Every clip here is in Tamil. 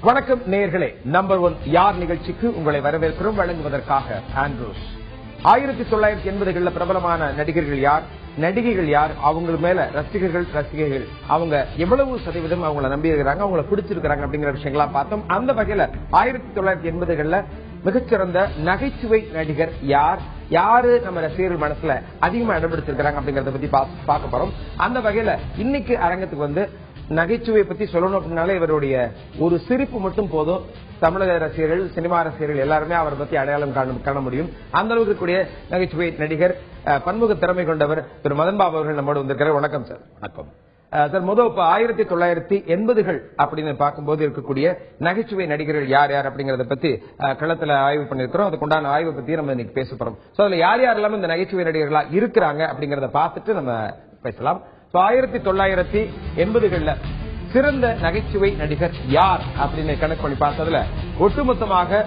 வணக்கம் நேயர்களே, நம்பர் 1 யார் நிகழ்ச்சிக்கு உங்களை வரவேற்கிறோம். வழங்குவதற்காக ஆண்ட்ரூஸ். 1980களில் பிரபலமான நடிகர்கள் யார், நடிகைகள் யார், அவங்க மேல ரசிகர்கள் அவங்க எவ்வளவு சதவீதம் அவங்களை நம்பி இருக்கிறாங்க, அவங்களை பிடிச்சிருக்கிறாங்க அப்படிங்கிற விஷயங்களா பார்த்தோம். அந்த வகையில 1980களில் மிகச்சிறந்த நகைச்சுவை நடிகர் யாரு நம்ம ரசிகர்கள் மனசுல அதிகமா இடம் பிடிச்சிருக்கிறாங்க அப்படிங்கறத பத்தி பார்க்க போறோம். அந்த வகையில இன்னைக்கு அரங்கத்துக்கு வந்து நகைச்சுவை பத்தி சொல்லணும் அப்படின்னாலே இவருடைய ஒரு சிரிப்பு மட்டும் போதும். தமிழக ரசிகர்கள், சினிமா ரசிகர்கள் எல்லாருமே அவரை பத்தி அடையாளம் காண முடியும். அந்த அளவுக்கு கூடிய நகைச்சுவை நடிகர், பன்முக திறமை கொண்டவர் திரு மதன் பாபு அவர்கள் நம்மோடு வந்திருக்கிறார். வணக்கம் சார். வணக்கம் சார். முதல் 1980கள் அப்படின்னு பார்க்கும்போது இருக்கக்கூடிய நகைச்சுவை நடிகர்கள் யார் யார் அப்படிங்கறத பத்தி களத்துல ஆய்வு பண்ணிருக்கிறோம். அதுக்குண்டான ஆய்வை பத்தி நம்ம இன்னைக்கு பேச போறோம். அதுல யார் யாரெல்லாம் இந்த நகைச்சுவை நடிகர்களா இருக்கிறாங்க அப்படிங்கறத பார்த்துட்டு நம்ம பேசலாம். 1980களில் சிறந்த நகைச்சுவை நடிகர் யார் அப்படின்னு கணக்கு பண்ணி பார்த்ததுல ஒட்டுமொத்தமாக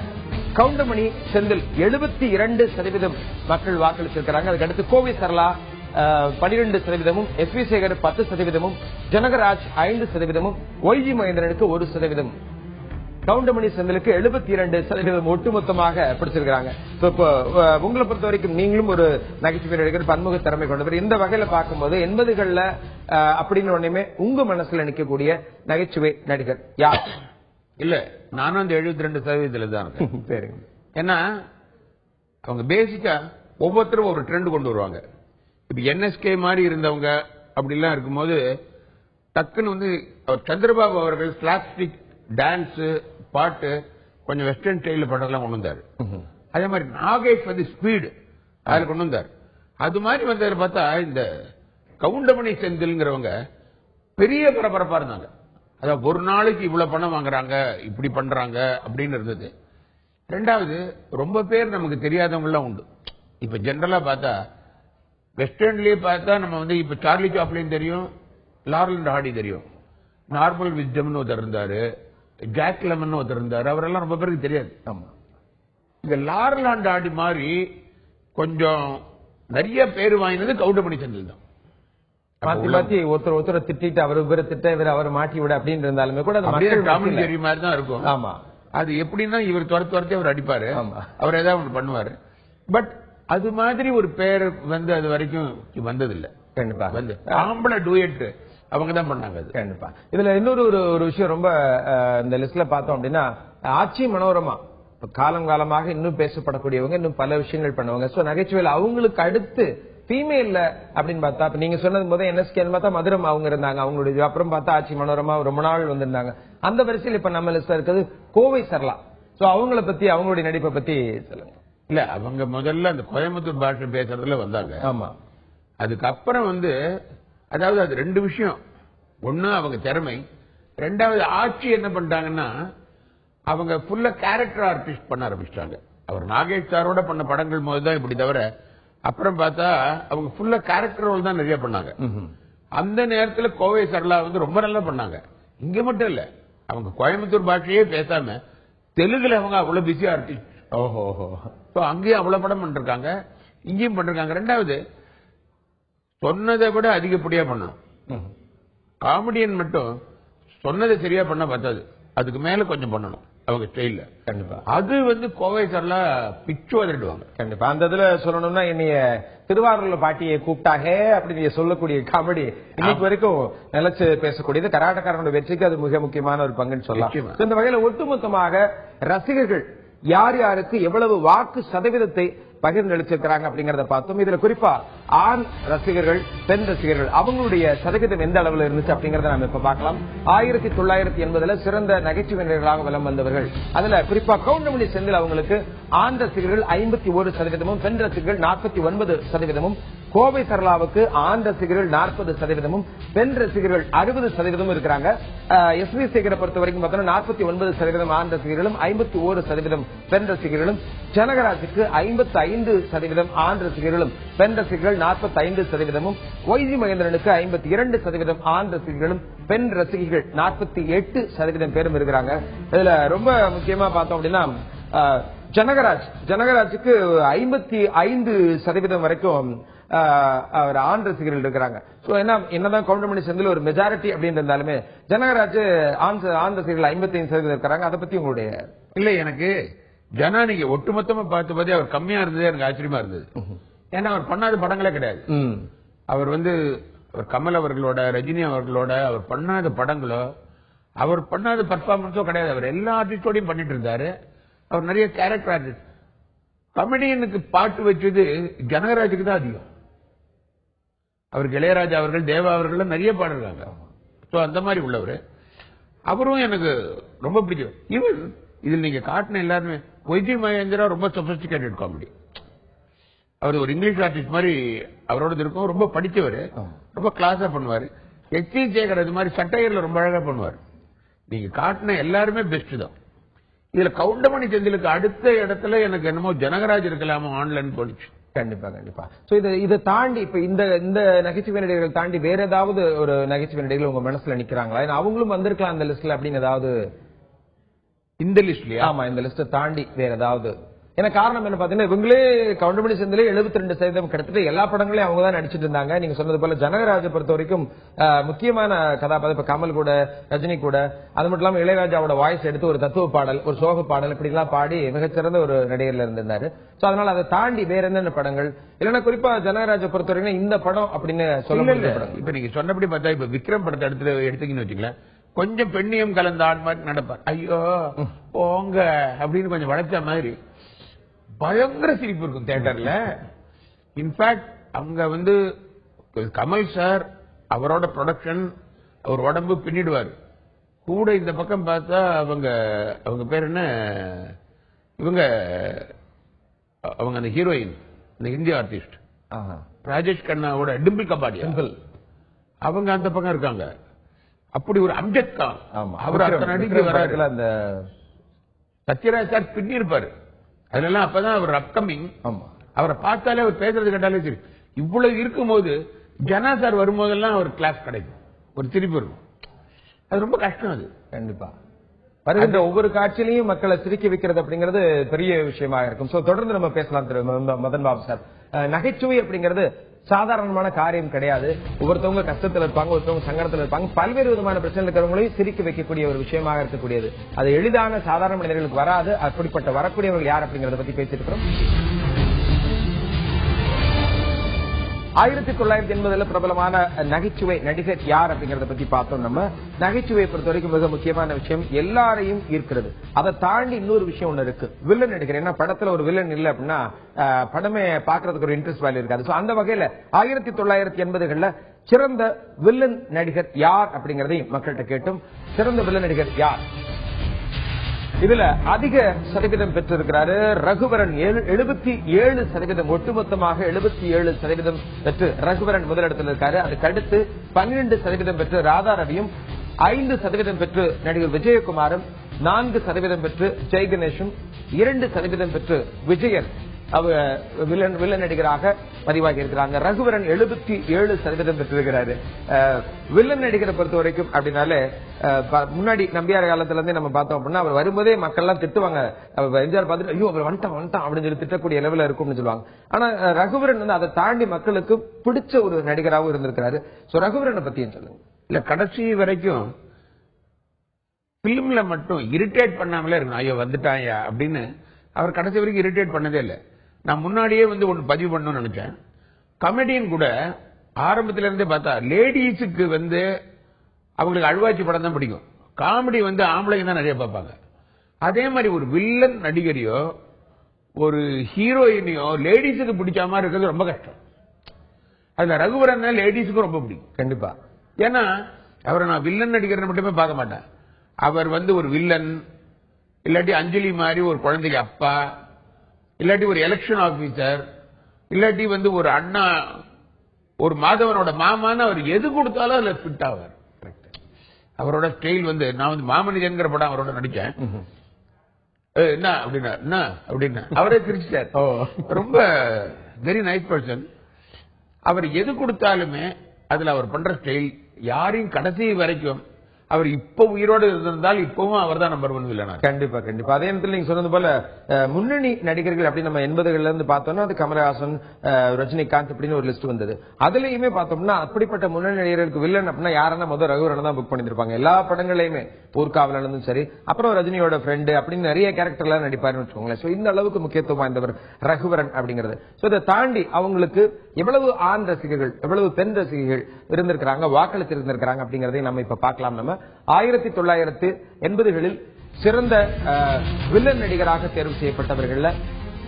கவுண்டமணி செந்தில் 72% மக்கள் வாக்களிச்சிருக்கிறாங்க. அதுக்கடுத்து Kovai Sarala 12%, S V Sekar 10%, Janagaraj 5%, Y G மகேந்திரனுக்கு 1%, கவுண்டமணி செந்திலுக்கு 72% ஒட்டுமொத்தமாக பிடிச்சிருக்காங்க. உங்களை பொறுத்த வரைக்கும் நீங்களும் ஒரு நகைச்சுவை நடிகர், பன்முக திறமை கொண்டவர். இந்த வகையில பார்க்கும்போது 80களில் அப்படின்னு ஒண்ணுமே உங்க மனசுல நிற்கக்கூடிய நகைச்சுவை நடிகர் யார்? இல்ல, நானும் அந்த 72% தான் இருக்கேன். சரிங்க. ஏன்னா அவங்க பேசிக்கா ஒவ்வொருத்தரும் ஒரு ட்ரெண்ட் கொண்டு வருவாங்க. இப்ப என்எஸ்கே மாதிரி இருந்தவங்க அப்படிலாம் இருக்கும்போது டக்குன்னு வந்து சந்திரபாபு அவர்கள் ஸ்லாப்ஸ்டிக் டான்ஸ், பாட்டு, கொஞ்சம் வெஸ்டர்ன் ஸ்டைல படம்லாம் கொண்டு வந்தாரு. அதே மாதிரி நாகேஷ் வந்து ஸ்பீடு அதில் கொண்டு வந்தார். அது மாதிரி வந்ததை பார்த்தா இந்த கவுண்டமணி செந்தில்ங்கிறவங்க பெரிய பரபரப்பா இருந்தாங்க. அதாவது ஒரு நாளைக்கு இவ்வளவு பணம் வாங்குறாங்க, இப்படி பண்றாங்க அப்படின்னு இருந்தது. ரெண்டாவது, ரொம்ப பேர் நமக்கு தெரியாதவங்க எல்லாம் உண்டு. இப்ப ஜெனரலா பார்த்தா வெஸ்டர்ன்லயே பார்த்தா நம்ம வந்து இப்ப சார்லி சாப்ளின் தெரியும், லாரல் அண்ட் ஹார்டி தெரியும், நார்மல் விஸ்டம்னு ஒருத்தர் இருந்தாரு, ஜாக் லெமன் ஒருத்தர் இருந்தாரு. அவரெல்லாம் ரொம்ப பேருக்கு தெரியாது. இந்த லாரல் அண்ட் ஹார்டி மாதிரி கொஞ்சம் நிறைய பேர் வாங்கினது கவுண்டமணி செந்தில் தான். மாத்தி ஒருத்தர் திட்டிட்டு அவர் இவரை திட்ட இவர் அவர் மாட்டி விட அப்படின்னு இருந்தாலுமே கூட காமெடி மாதிரி தான் இருக்கும். ஆமா, அது எப்படின்னா இவர் துரத்தி அவர் அடிப்பாரு, அவர் ஏதாவது ஒன்று பண்ணுவாரு. பட் அது மாதிரி ஒரு பேர் வந்து அது வரைக்கும் வந்ததில்லை. கண்டிப்பா வந்து ஆம்பளை டூயட் அவங்க தான் பண்ணாங்க. கண்டிப்பா. இதுல இன்னொரு ஒரு விஷயம் ரொம்ப இந்த லிஸ்ட்ல பார்த்தோம் அப்படின்னா, ஆட்சி மனோரமா காலமாக இன்னும் பேசப்படக்கூடியவங்க, இன்னும் பல விஷயங்கள் பண்ணுவாங்க. சோ நகைச்சுவையில் அவங்களுக்கு அடுத்து ஃபீமேல்ல அப்படின்னு பார்த்தா, நீங்க சொன்னது போது என்எஸ்கே பார்த்தா மதுரம் அவங்க இருந்தாங்க, அவங்களுடைய அப்புறம் பார்த்தா ஆட்சி மனோரமா ரொம்ப நாள் வந்திருந்தாங்க. அந்த வரிசையில் இப்ப நம்ம லிஸ்ட்ல இருக்கிறது கோவை சரளா. சோ அவங்கள பத்தி, அவங்களுடைய நடிப்பை பத்தி சொல்லுங்க. இல்ல, அவங்க முதல்ல அந்த கோயம்புத்தூர் பாஷை பேசுறதுல வந்தாங்க. ஆமா. அதுக்கப்புறம் வந்து அதாவது அது ரெண்டு விஷயம். ஒண்ணு அவங்க திறமை, ரெண்டாவது ஆட்சி என்ன பண்ணிட்டாங்கன்னா அவங்க ஃபுல்லா கேரக்டர் ஆர்டிஸ்ட் பண்ண ஆரம்பிச்சிட்டாங்க. அவர் நாகேஷ் சாரோட பண்ண படங்கள் போது தான் இப்படி, தவிர அப்புறம் பார்த்தா அவங்க ஃபுல்லா கேரக்டர் ரோல் தான் நிறைய பண்ணாங்க. அந்த நேரத்தில் கோவை சரளா வந்து ரொம்ப நல்லா பண்ணாங்க. இங்க மட்டும் இல்ல, அவங்க கோயம்புத்தூர் பாஷையே பேசாம தெலுங்குல அவங்க அவ்வளவு பிஸி ஆர்டிஸ்ட். அங்கேயும் அவ்வளவு படம் பண்ணிருக்காங்க, இங்கேயும் பண்ணிருக்காங்க. ரெண்டாவது, சொன்னதை விட அதிகப்படியா பண்ணணும். காமெடியன் மட்டும் சொன்னதை சரியா பண்ண பார்த்தாது, அதுக்கு மேல கொஞ்சம் பண்ணணும் அவங்க ஸ்டைல்ல. கண்டிப்பா அது வந்து கோவை சரளா பிச்சு வதடுவாங்க. கண்டிப்பா. அந்த இதுல சொல்லணும்னா, என்னைய திருவாரூர்ல பாட்டியை கூப்பிட்டாக அப்படின்னு சொல்லக்கூடிய காமெடி இன்னைக்கு வரைக்கும் நிலைச்சு பேசக்கூடியது. கராட்டக்காரனோட வெற்றிக்கு அது மிக முக்கியமான ஒரு பங்குன்னு சொல்லலாம். இந்த வகையில ஒட்டுமொத்தமாக ரசிகர்கள் யார் யாருக்கு எவ்வளவு வாக்கு சதவீதத்தை பகிர்ந்தளிச்சிருக்கிறாங்க அப்படிங்கறத பார்த்தோம். இதுல குறிப்பா ஆண் ரசிகர்கள், பெண் ரசிகர்கள் அவங்களுடைய சதவீதம் எந்த அளவுல இருந்துச்சு அப்படிங்கறத நாம இப்ப பார்க்கலாம். 1980ல சிறந்த நகைச்சுவை நடிகர்களாக வலம் வந்தவர்கள், அதுல குறிப்பா கவுண்டமணி செந்தில் அவங்களுக்கு ஆண் ரசிகர்கள் 51%, பெண் ரசிகர்கள் 49%, கோவை சரளாவுக்கு ஆண் ரசிகர்கள் 40%, பெண் ரசிகர்கள் 60% இருக்கிறாங்க. எஸ் வி சேகரை பொறுத்த வரைக்கும் பார்த்தோம்னா 49% ஆண் ரசிகர்களும் 51% பெண் ரசிகர்களும், ஜனகராஜுக்கு 55% ஆண் ரசிகர்களும் பெண் ரசிகர்கள் 45%, ஒய்ஜி மகேந்திரனுக்கு 52% ஆண் ரசிகர்களும் பெண் ரசிகர்கள் 48% பேரும் இருக்கிறாங்க. இதுல ரொம்ப முக்கியமா பார்த்தோம் அப்படின்னா ஜனகராஜுக்கு 55% வரைக்கும் அவர் ஆண் ரசிகர்கள் இருக்கிறாங்க. சோ என்னதான் கவுண்டமணி செந்தில் ஒரு மெஜாரிட்டி அப்படின்னு இருந்தாலுமே ஜனகராஜ் ஆண் ரசிகர்கள் 55% இருக்கிறாங்க. அதை பத்தி உங்களுடைய இல்ல, எனக்கு ஜனா நீங்க ஒட்டுமொத்தமா பார்த்து பார்த்தே அவர் கம்மியா இருந்தது எனக்கு ஆச்சரியமா இருந்தது. ஏன்னா அவர் பண்ணாத படங்களே கிடையாது. அவர் அவர் கமல் அவர்களோட, ரஜினி அவர்களோட அவர் பண்ணாத படங்களோ, அவர் பண்ணாத பர்ஃபார்மன்ஸோ கிடையாது. அவர் எல்லா ஆர்டிஸ்டோடையும் பண்ணிட்டு இருந்தாரு. அவர் நிறைய கேரக்டர் ஆர்டிஸ்ட். கமெடியனுக்கு பாட்டு வச்சது ஜனகராஜுக்கு தான் அதிகம். அவருக்கு இளையராஜா அவர்கள், தேவா அவர்கள் நிறைய பாடுறாங்க. அந்த மாதிரி உள்ளவர். அவரும் எனக்கு ரொம்ப பிடிக்கும். இவர் இதில் நீங்க காட்டின எல்லாருமே வைஜி மகேந்திரா ரொம்ப சொபிஸ்டிகேட்டட் காமெடி. அவர் ஒரு இங்கிலீஷ் ஆர்டிஸ்ட் மாதிரி அவரோட இருக்கும். ரொம்ப படிச்சவர், ரொம்ப கிளாஸா பண்ணுவாரு. எச் சேகர் அது மாதிரி சட்டையர்ல ரொம்ப அழகா பண்ணுவார். நீங்க காட்டின எல்லாருமே பெஸ்ட் தான். இதுல கவுண்டமணி செந்திலுக்கு அடுத்த இடத்துல எனக்கு என்னமோ ஜனகராஜ் இருக்கலாமோ ஆன்லைன் போயிடுச்சு. கண்டிப்பா கண்டிப்பா. சோ இதை தாண்டி இப்ப இந்த நகைச்சுவை நடிகர்கள் தாண்டி வேற ஏதாவது ஒரு நகைச்சுவை நடிகர்கள் உங்க மனசுல நிக்கிறாங்களா? ஏன்னா அவங்களும் வந்திருக்கலாம் அந்த லிஸ்ட்ல அப்படின்னு ஏதாவது? இந்த லிஸ்ட்லயா? ஆமா, இந்த லிஸ்ட தாண்டி வேற ஏதாவது? ஏன்னா காரணம் என்ன பாத்தீங்கன்னா, இவங்களே கவுண்டமணி செந்திலே 72% கிட்டத்தட்ட எல்லா படங்களையும் அவங்க தான் நடிச்சிட்டு இருந்தாங்க. நீங்க சொன்னது போல ஜனகராஜை பொறுத்த வரைக்கும் முக்கியமான கதாபாத்திரம் இப்ப கமல் கூட, ரஜினி கூட, அது மட்டும் இல்லாம இளையராஜாவோட வாய்ஸ் எடுத்து ஒரு தத்துவ பாடல், ஒரு சோக பாடல் இப்படி எல்லாம் பாடி மிகச்சிறந்த ஒரு நடிகர்ல இருந்திருந்தாரு. சோ அதனால அதை தாண்டி வேற என்னென்ன படங்கள், இல்லைன்னா குறிப்பா ஜனகராஜை பொறுத்த வரைக்கும் இந்த படம் அப்படின்னு சொல்ல முடியல. இப்ப நீங்க சொன்னபடி பார்த்தா இப்ப விக்ரம் படத்தை எடுத்துக்கின்னு வச்சுங்களேன், கொஞ்சம் பெண்ணியம் கலந்த ஆண் மாதிரி நடப்பார். ஐயோ போங்க அப்படின்னு கொஞ்சம் வளைச்ச மாதிரி பயங்கர சிரிப்பு இருக்கும் தியேட்டர்ல. இன்ஃபேக்ட் அவங்க கமல் சார் அவரோட ப்ரொடக்ஷன், அவர் உடம்பு பின்னிடுவார் கூட. இந்த பக்கம் பார்த்தா அவங்க பேர் என்ன, அவங்க அந்த ஹீரோயின், இந்த ஹிந்தி ஆர்டிஸ்ட் ராஜேஷ் கண்ணாவோட டிம்பிள் கபாடியா, அவங்க அந்த பக்கம் இருக்காங்க. அப்படி ஒரு அம்ஜத் கான், அவர் அத்தனை நடிக்க வராது. அந்த சத்யராஜ் சார் பின்னி இருப்பாரு அதெல்லாம். அப்பதான் அவர் அப்கமிங். அவரை பார்த்தாலே அவர் பேசுறது கேட்டாலே சரி. இவ்வளவு இருக்கும்போது ஜனா சார் வரும்போதெல்லாம் ஒரு கிளாஸ் கிடைக்கும், ஒரு திருப்பி இருக்கும். அது ரொம்ப கஷ்டம். அது கண்டிப்பா வருகின்ற ஒவ்வொரு காட்சியிலையும் மக்களை சிரிக்க வைக்கிறது அப்படிங்கிறது பெரிய விஷயமா இருக்கும். சோ தொடர்ந்து நம்ம பேசலாம் திரு மதன் பாபு சார். நகைச்சுவை அப்படிங்கிறது சாதாரணமான காரியம் கிடையாது. ஒவ்வொருத்தவங்க கஷ்டத்தில் இருப்பாங்க, ஒருத்தவங்க சங்கடத்தில் இருப்பாங்க, பல்வேறு விதமான பிரச்சனை இருக்கிறவங்களையும் சிரிக்க வைக்கக்கூடிய ஒரு விஷயமாக இருக்கக்கூடியது. அது எளிதான சாதாரண மனிதர்களுக்கு வராது. அப்படிப்பட்ட வரக்கூடியவர்கள் யார் அப்படிங்கறத பத்தி பேசிட்டு இருக்கிறோம். 1980 பிரபலமான நகைச்சுவை நடிகர் யார் அப்படிங்கறத பத்தி பார்த்தோம். நம்ம நகைச்சுவையை பொறுத்த வரைக்கும் மிக முக்கியமான விஷயம் எல்லாரையும் ஈர்க்கிறது. அதை தாண்டி இன்னொரு விஷயம் ஒண்ணு இருக்கு, வில்லன் நடிகர். ஏன்னா படத்துல ஒரு வில்லன் இல்ல அப்படின்னா படமே பாக்குறதுக்கு ஒரு இன்ட்ரெஸ்ட் வேல்யூ இருக்காது. சோ அந்த வகையில 1980களில் சிறந்த வில்லன் நடிகர் யார் அப்படிங்கறதையும் மக்கள்கிட்ட கேட்டும். சிறந்த வில்லன் நடிகர் யார்? இதுல அதிக சதவீதம் பெற்றிருக்கிறாரு ரகுவரன், 77%. ஒட்டுமொத்தமாக 77% பெற்று ரகுவரன் முதலிடத்தில் இருக்காரு. அதுக்கு அடுத்து 12% பெற்று ராதா ரவியும், 5% பெற்று நடிகர் விஜயகுமாரும், 4% பெற்று ஜெய் கணேஷும், 2% பெற்று விஜயன் வில்லன் நடிகராக பதிவாகி இருக்கிறாங்க. ரகுவரன் 77% பெற்றிருக்கிறாரு. வில்லன் நடிகரை பொறுத்த வரைக்கும் அப்படின்னாலே முன்னாடி நம்பியார் காலத்துல இருந்தே நம்ம பார்த்தோம் அப்படின்னா அவர் வரும்போதே மக்கள் எல்லாம் திட்டுவாங்க. எம்ஜிஆர் பார்த்துட்டு ஐயோ அவர் வந்துட்டான் அப்படின்னு சொல்லி திட்டக்கூடிய லெவலில் இருக்கும்னு சொல்லுவாங்க. ஆனா ரகுவரன் அதை தாண்டி மக்களுக்கு பிடிச்ச ஒரு நடிகராகவும் இருந்திருக்கிறாரு. சோ ரகுவரனை பத்தியும் சொல்லுங்க. இல்ல கடைசி வரைக்கும் பிலிம்ல மட்டும் இரிட்டேட் பண்ணாமலே இருக்கணும். ஐயோ வந்துட்டாயா அப்படின்னு அவர் கடைசி வரைக்கும் இரிட்டேட் பண்ணதே இல்லை. நான் முன்னாடியே ஒன்று பதிவு பண்ணணும்னு நினைச்சேன். கமெடியன் கூட ஆரம்பத்தில இருந்தே பார்த்தா லேடிஸுக்கு அவங்களுக்கு அழுவாச்சி படம் தான் பிடிக்கும். காமெடி ஆம்பளைங்க தான் நிறைய பார்ப்பாங்க. அதே மாதிரி ஒரு வில்லன் நடிகரையோ ஒரு ஹீரோயினையோ லேடிஸுக்கு பிடிச்ச மாதிரி இருக்கிறது ரொம்ப கஷ்டம். அதுல ரகுவரன் லேடிஸுக்கும் ரொம்ப பிடிக்கும் கண்டிப்பா. ஏன்னா அவரை நான் வில்லன் நடிகர் மட்டுமே பார்க்க மாட்டேன். அவர் ஒரு வில்லன், இல்லாட்டி அஞ்சலி மாதிரி ஒரு குழந்தைக்கு அப்பா, இல்லாட்டி ஒரு எலெக்ஷன் ஆபீசர், இல்லாட்டி ஒரு அண்ணா, ஒரு மாதவனோட மாமான்னு அவர் எது கொடுத்தாலும் அதுல ஃபிட் ஆவார். அவரோட ஸ்டைல் நான் மாமனிதன்கிற படம் அவரோட நடிச்சேன். என்ன அப்படின்னா அவரே சிரிச்சார். ரொம்ப வெரி நைஸ் பர்சன். அவர் எது கொடுத்தாலுமே அதுல அவர் பண்ற ஸ்டைல் யாரையும் கடைசி வரைக்கும் அவர் இப்ப உயிரோடு இருந்திருந்தால் இப்பவும் அவர் தான் நம்பர் 1 வில்லனா. கண்டிப்பா கண்டிப்பா. அதே நேரத்தில் நீங்க சொன்னது போல முன்னணி நடிகர்கள் அப்படி நம்ம 80கள்ல இருந்து பார்த்தோம்னா அது கமலஹாசன், ரஜினிகாந்த் அப்படின்னு ஒரு லிஸ்ட் வந்தது. அதுலயுமே பார்த்தோம்னா அப்படிப்பட்ட முன்னணி நடிகர்களுக்கு வில்லன் அப்படின்னா யாருன்னா முதல் ரகுவரன் தான் புக் பண்ணிருப்பாங்க. எல்லா படங்களையுமே ஊர்காவல இருந்தும் சரி, அப்புறம் ரஜினியோட ஃப்ரெண்டு அப்படின்னு நிறைய கேரக்டர்ல நடிப்பாருன்னு வச்சுக்கோங்களேன். சோ இந்த அளவுக்கு முக்கியத்துவம் வாய்ந்தவர் ரகுவரன் அப்படிங்கிறது. சோ இதை தாண்டி அவங்களுக்கு எவ்வளவு ஆண் ரசிகர்கள் எவ்வளவு பெண் ரசிகர்கள் இருந்திருக்கிறாங்க, வாக்களித்து இருந்திருக்கிறாங்க அப்படிங்கறதை நம்ம இப்ப பார்க்கலாம். நம்ம 1980களில் சிறந்த வில்லன் நடிகராக தேர்வு செய்யப்பட்டவர்கள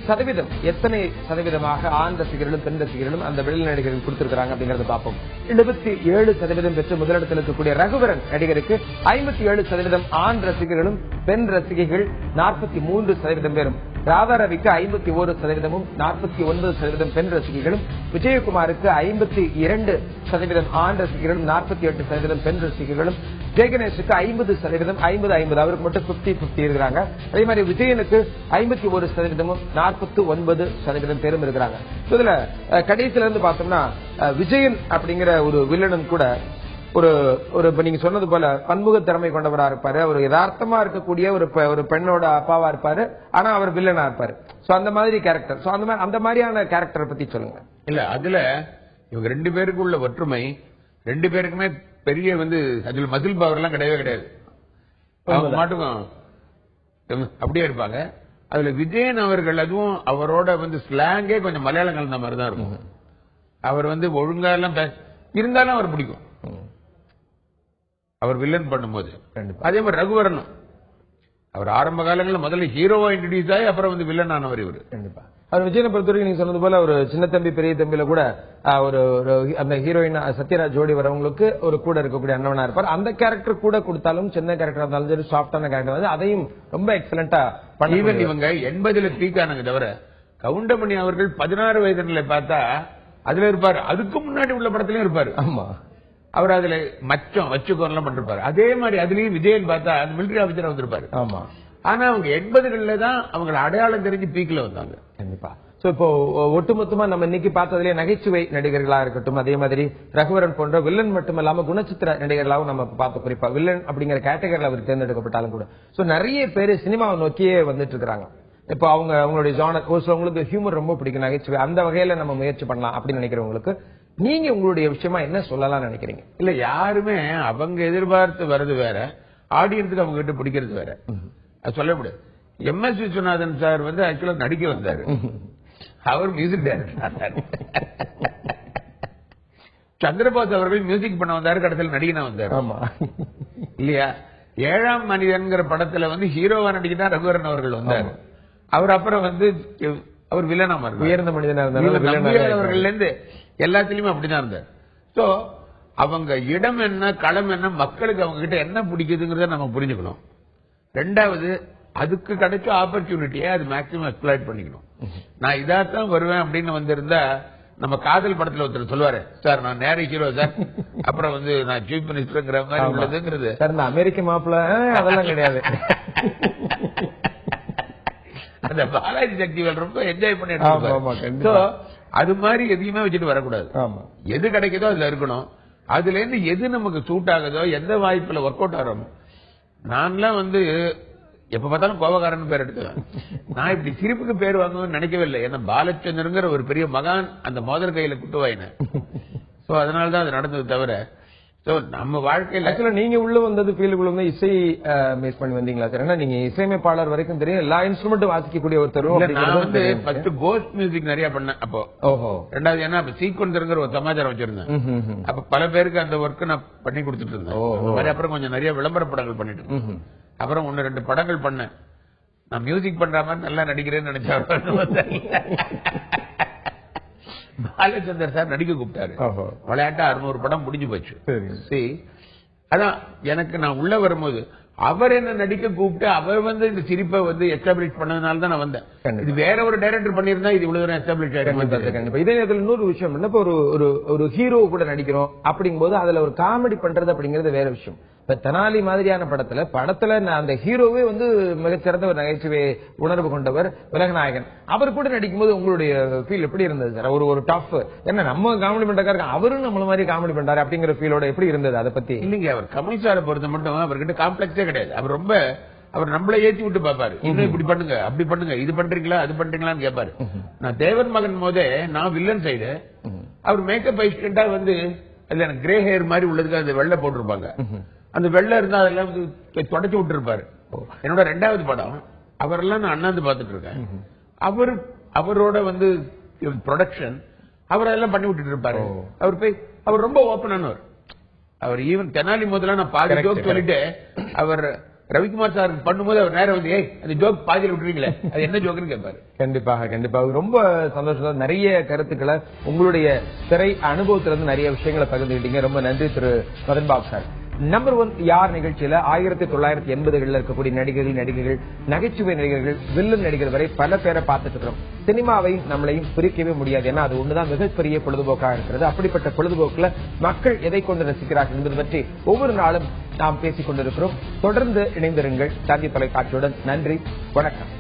சதவீதம் எத்தனை சதவீதமாக ஆண் ரசிகர்களும் பெண் ரசிகர்களும் அந்த வில்லன் நடிகர்கள் கொடுத்திருக்கிறாங்க அப்படிங்கறத பார்ப்போம். 77% பெற்று முதலிடத்தில் இருக்கக்கூடிய ரகுவரன் நடிகருக்கு 57% ஆண் ரசிகர்களும் பெண் ரசிகைகள் 43% பேரும், ராதாரவிக்கு 51%, 49% பெண் ரசிகைகளும், விஜயகுமாருக்கு 52% ஆண் ரசிகர்களும் 48% பெண் ரசிகர்களும், ஜெயகணேஷுக்கு 50%, 50-50 அவருக்கு மட்டும் 50-50 இருக்கிறாங்க. அதே மாதிரி விஜயனுக்கு 51%, 49% பேரும் இருக்கிறாங்க. இதுல கடைசியில இருந்து பார்த்தோம்னா விஜயன் அப்படிங்கிற ஒரு வில்லனும் கூட ஒரு இப்ப நீங்க சொன்னது போல பன்முக திறமை கொண்டவரா இருப்பாரு. அவர் யதார்த்தமா இருக்கக்கூடிய ஒரு பெண்ணோட அப்பாவா இருப்பாரு, ஆனா அவர் வில்லனா இருப்பாரு. சோ அந்த மாதிரி கேரக்டர். சோ அந்த மாதிரியான கேரக்டரை பத்தி சொல்லுங்க. இல்ல அதுல இவங்க 2 பேருக்கு உள்ள ஒற்றுமை, 2 பேருக்குமே பெரிய அதுல மசில் பவர் எல்லாம் கிடையவே கிடையாது. அவங்க மாட்டுக்கும் அப்படியே இருப்பாங்க. அதுல விஜயன் அவர்கள் அதுவும் அவரோட ஸ்லாங்கே கொஞ்சம் மலையாளம் கலந்த மாதிரி தான் இருக்கும். அவர் ஒழுங்கா எல்லாம் இருந்தாலும் அவர் பிடிக்கும் அவர் வில்லன் பண்ணும்போது. அதே மாதிரி ரகுவரனும் அவர் ஆரம்ப காலங்களில் முதல்ல ஹீரோவா இன்ட்ரோடியூஸ் ஆகி அப்புறம் வில்லன் ஆனவர் இவர். கண்டிப்பா அவர் விஜயனை பொறுத்தவரைக்கும் நீங்க சொன்னது போல ஒரு சின்ன தம்பி பெரிய தம்பியில கூட ஒரு அந்த ஹீரோயின் சத்யராஜ் ஜோடி வரவங்களுக்கு ஒரு கூட இருக்கக்கூடிய அண்ணவனா இருப்பார். அந்த கேரக்டர் கூட கொடுத்தாலும் சின்ன கேரக்டர் இருந்தாலும் சரி, சாஃப்டான கேரக்டர் அதையும் ரொம்ப எக்ஸலண்டா பண்ணி. இவங்க 80ல பீக்கானாங்க தவிர கவுண்டமணி அவர்கள் 16 வயதுல பார்த்தா அதுல இருப்பாரு. அதுக்கு முன்னாடி உள்ள படத்திலயும் இருப்பாரு. ஆமா, அவர் அதுல மச்சம் வச்சுக்கோலாம் பண்ணிருப்பாரு. அதே மாதிரி அதுலயும் விஜயன் பார்த்தா அந்த மிலிட்டரி ஆபீசரா வந்திருப்பாரு. ஆமா, ஆனா அவங்க 80களில் தான் அவங்களை அடையாளம் தெரிஞ்சு பீக்ல வந்தாங்க. கண்டிப்பா. சோ இப்போ ஒட்டுமொத்தமா நம்ம இன்னைக்கு பார்த்ததுலேயே நகைச்சுவை நடிகர்களா இருக்கட்டும், அதே மாதிரி ரகுவரன் போன்ற வில்லன் மட்டுமல்லாம குணச்சித்திர நடிகர்களாகவும் நம்ம பார்த்து, குறிப்பா வில்லன் அப்படிங்கிற கேட்டகரியில் அவர் தேர்ந்தெடுக்கப்பட்டாலும் கூட சோ நிறைய பேர் சினிமாவை நோக்கியே வந்துட்டு இருக்காங்க. இப்போ அவங்களுடைய ஜானர், ஒரு சிலவங்களுக்கு ஹியூமர் ரொம்ப பிடிக்கும், நகைச்சுவை, அந்த வகையில நம்ம முயற்சி பண்ணலாம் அப்படின்னு நினைக்கிறவங்களுக்கு நீங்க உங்களுடைய விஷயமா என்ன சொல்லலாம் நினைக்கிறீங்க? இல்ல யாருமே அவங்க எதிர்பார்த்து வர்றது வேற, ஆடியன்ஸுக்கு அவங்க கிட்ட பிடிக்கிறது வேற. அது சொல்ல முடியாது. MS விஸ்வநாதன் சார் ஆக்சுவலா நடிக்க வந்தாரு, அவர் மியூசிக் டைரக்டர். சந்திரபாஸ் அவர்கள் மியூசிக் பண்ண வந்தாரு, கடைசியில் நடிகனா வந்தாரு. ஆமா இல்லையா? 7ஆம் மனிதன்கிற படத்துல ஹீரோவா நடிக்கதான் ரகுவரன் அவர்கள் வந்தாரு. அவர் அப்புறம் அவர் வில்லனா மாறினார். உயர்ந்த மனிதனா இருந்தார்கள் இருந்து எல்லாத்திலயுமே அப்படிதான் இருந்தார். சோ அவங்க இடம் என்ன, களம் என்ன, மக்களுக்கு அவங்க கிட்ட என்ன பிடிக்குதுங்கிறத நம்ம புரிஞ்சுக்கணும். 2வது அதுக்கு கிடைச்ச ஆப்பர்ச்சுனிட்டியை அது மேக்சிமம் எக்ஸ்ப்ளாய்ட் பண்ணிக்கணும். நான் இதாத்தான் வருவேன் அப்படின்னு வந்திருந்தா நம்ம காதல் படத்துல ஒருத்தர் சொல்லுவாரு, சார் நான் நேர ஹீரோ சார், அப்புறம் நான் சீஃப் மினிஸ்டர்ங்கிற மாதிரி உள்ளதுங்கிறது. அமெரிக்க மாப்பிள்ள அதெல்லாம் கிடையாது. அந்த பாலாஜி சக்திகள் ரொம்ப என்ஜாய் பண்ணி அது மாதிரி எதையுமே வச்சுட்டு வரக்கூடாது. எது கிடைக்குதோ அதுல இருக்கணும். அதுல இருந்து எது நமக்கு சூட் ஆகுதோ, எந்த வாய்ப்புல ஒர்க் அவுட் ஆகிறோம். நான்லாம் எப்ப பார்த்தாலும் கோபக்காரன் பேர் எடுத்துவேன். நான் இப்படி சிரிப்புக்கு பேர் வாங்குவேன்னு நினைக்கவே இல்லை. ஏன்னா பாலச்சந்திரங்கிற ஒரு பெரிய மகான் அந்த மோதல் கையில குட்டுவாயின. அதனாலதான் அது நடந்தது தவிர நம்ம வாழ்க்கையில நீங்க உள்ள வந்தது ஃபீல்டுக்குள்ள இசை மிஸ் பண்ணி வந்தீங்களா சார்? ஏன்னா நீங்க இசையமைப்பாளர் வரைக்கும் தெரியும், எல்லா இன்ஸ்ட்ருமெண்ட்டும் வாசிக்கக்கூடிய ஒருத்தர். நான் ஃபர்ஸ்ட் கோஸ்ட் மியூசிக் நிறைய பண்ணேன் அப்போ. ஓஹோ. 2வது ஏன்னா சீக்வன்ஸ்ங்கிற ஒரு சமாச்சாரம் வச்சிருந்தேன். அப்ப பல பேருக்கு அந்த ஒர்க் நான் பண்ணி கொடுத்துட்டு இருந்தேன். அப்புறம் கொஞ்சம் நிறைய விளம்பர படங்கள் பண்ணிட்டு அப்புறம் 1-2 படங்கள் பண்ணேன். நான் மியூசிக் பண்ற மாதிரி நல்லா நடிக்கிறேன்னு நினைச்சேன். பாலச்சந்தர் சார் நடிக்க கூப்பிட்டாரு. விளையாட்டா 600 படம் முடிஞ்சு போச்சு. அதான் எனக்கு நான் உள்ள வரும்போது அவர் என்ன நடிக்க கூப்பிட்டு அவர் இந்த சிரிப்பை எஸ்டாப்ளிஷ் பண்ணதுனால தான் நான் வந்தேன். இது வேற ஒரு டைரக்டர் பண்ணிருந்தா இது இவ்வளவு தூரம் எஸ்டாப்ளிஷ் ஆயிருக்கும். இதே நேரத்தில் இன்னொரு விஷயம், இப்போ ஒரு ஹீரோ கூட நடிக்கிறோம் அப்படிங்கும் போது அதுல ஒரு காமெடி பண்றது அப்படிங்கிறது வேற விஷயம். இப்ப தெனாலி மாதிரியான படத்துல அந்த ஹீரோவே வந்து மிகச்சிறந்த ஒரு நகைச்சுவை உணர்வு கொண்டவர் உலகநாயகன். அவர் கூட நடிக்கும்போது உங்களுடைய ஃபீல் எப்படி இருந்தது சார்? ஒரு டஃப் என்ன நம்ம காமெடி பண்றாரு, அவரும் நம்மள மாதிரி காமெடி பண்றாரு அப்படிங்கிற ஃபீலோட எப்படி இருந்தது? அதை பத்தி இல்லைங்க, அவர் கமல் சாரை பொறுத்த மட்டும் அவர்கிட்ட காம்ப்ளெக்ஸே கிடையாது. அவர் நம்மள ஏற்றி விட்டு பாப்பாரு. இன்னும் இப்படி பண்ணுங்க, அப்படி பண்ணுங்க, இது பண்றீங்களா, அது பண்றீங்களான்னு கேட்பாரு. நான் தேவன் மகன் போதே நான் வில்லன் சைடு, அவர் மேக்கப் அசிஸ்டண்டா வந்து அதுல எனக்கு கிரே ஹேர் மாதிரி உள்ளதுக்கு அது வெள்ளை போட்டிருப்பாங்க. அந்த வெள்ளை இருந்தா அதெல்லாம் வந்து தொடச்சு விட்டு இருப்பாரு. என்னோட 2வது படம் அவரெல்லாம் நான் அண்ணாந்து பாத்துட்டு இருக்கேன். அவரோட வந்து ப்ரொடக்ஷன் அவர் அதெல்லாம் பண்ணி விட்டுட்டு இருப்பாரு. அவர் ரொம்ப ஓப்பனானவர். அவர் ஈவன் தெனாலி முதல்ல நான் பாதி ஜோக் சொல்லிட்டு அவர் ரவிக்குமார் சார் பண்ணும்போது அவர் நேரம் வந்து அந்த ஜோக் பாதியில் விட்டுறீங்களே, அது என்ன ஜோக்குன்னு கேட்பாரு. கண்டிப்பாக ரொம்ப சந்தோஷம். நிறைய கருத்துக்களை உங்களுடைய திரை அனுபவத்திலிருந்து நிறைய விஷயங்களை பகிர்ந்துக்கிட்டீங்க. ரொம்ப நன்றி திரு மதன் பாபு சார். நம்பர் 1 யார் நிகழ்ச்சியில 1980களில் இருக்கக்கூடிய நடிகர்கள், நகைச்சுவை நடிகர்கள், வில்லன் நடிகர் வரை பல பேரை பார்த்துட்டு இருக்கிறோம். சினிமாவையும் நம்மளையும் பிரிக்கவே முடியாது. ஏன்னா அது ஒண்ணுதான் மிகப்பெரிய பொழுதுபோக்காக இருக்கிறது. அப்படிப்பட்ட பொழுதுபோக்குல மக்கள் எதை கொண்டு ரசிக்கிறார்கள் என்பது பற்றி ஒவ்வொரு நாளும் நாம் பேசிக் கொண்டிருக்கிறோம். தொடர்ந்து இணைந்திருங்கள் தந்தி தொலைக்காட்சியுடன். நன்றி, வணக்கம்.